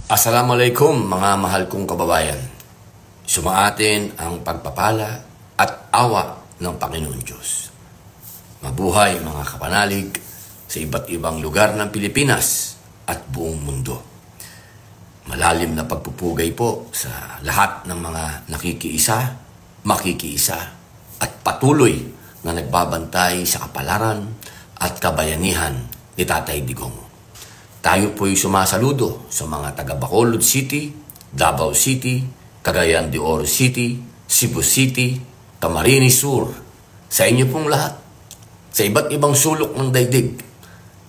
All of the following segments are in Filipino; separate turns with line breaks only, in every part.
Assalamualaikum mga mahal kong kababayan. Sumaatin ang pagpapala at awa ng Panginoon Diyos. Mabuhay mga kapanalig sa iba't ibang lugar ng Pilipinas at buong mundo. Malalim na pagpupugay po sa lahat ng mga nakikiisa, makikiisa at patuloy na nagbabantay sa kapalaran at kabayanihan ni Tatay Digong. Tayo po'y sumasaludo sa mga taga Bacolod City, Davao City, Cagayan de Oro City, Cebu City, Camarines Sur, sa inyo pong lahat, sa iba't ibang sulok ng daigdig.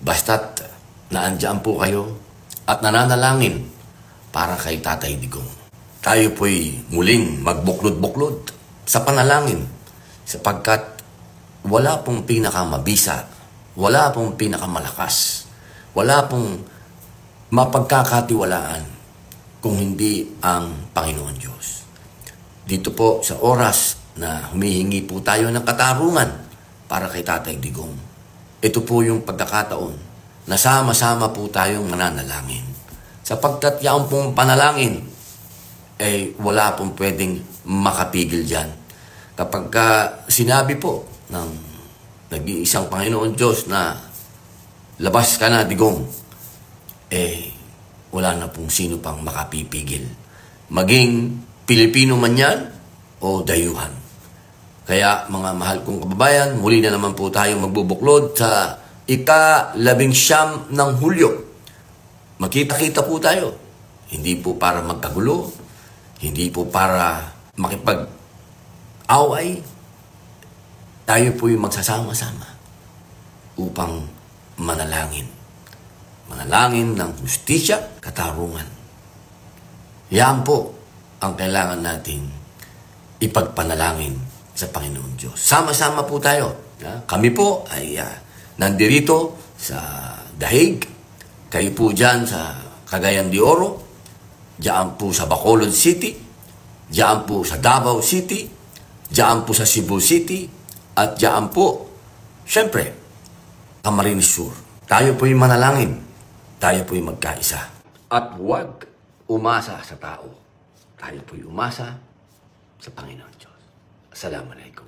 Basta't naandyan po kayo at nananalangin para kay Tatay Digong. Tayo po'y muling magbuklod-buklod sa panalangin sapagkat wala pong pinakamabisa, wala pong pinakamalakas, wala pong mapagkakatiwalaan kung hindi ang Panginoon Diyos. Dito po sa oras na humihingi po tayo ng katarungan para kay Tatay Digong, ito po yung pagkakataon na sama-sama po tayong mananalangin. Sapagkat yaong pong panalangin, wala pong pwedeng makapigil dyan. Kapag sinabi po ng nag-iisang Panginoon Diyos na labas ka na, Digong, wala na pong sino pang makapipigil. Maging Pilipino man yan o dayuhan. Kaya mga mahal kong kababayan, muli na naman po tayo magbubuklod sa ika-19 ng Hulyo. Makita-kita po tayo. Hindi po para magkagulo, hindi po para makipag-away. Tayo po yung magsasama-sama upang manalangin. Manalangin ng hustisya, katarungan. Yan po ang kailangan natin ipagpanalangin sa Panginoon Diyos. Sama-sama po tayo. Kami po ay nandirito sa Dahig. Kayo po dyan sa Cagayan de Oro. Diyan po sa Bacolod City. Diyan po sa Davao City. Diyan po sa Cebu City. At diyan po, syempre, Camarines Sur. Tayo po'y manalangin. Tayo po'y magkaisa. At huwag umasa sa tao. Tayo po'y umasa sa Panginoon Diyos. Assalamualaikum.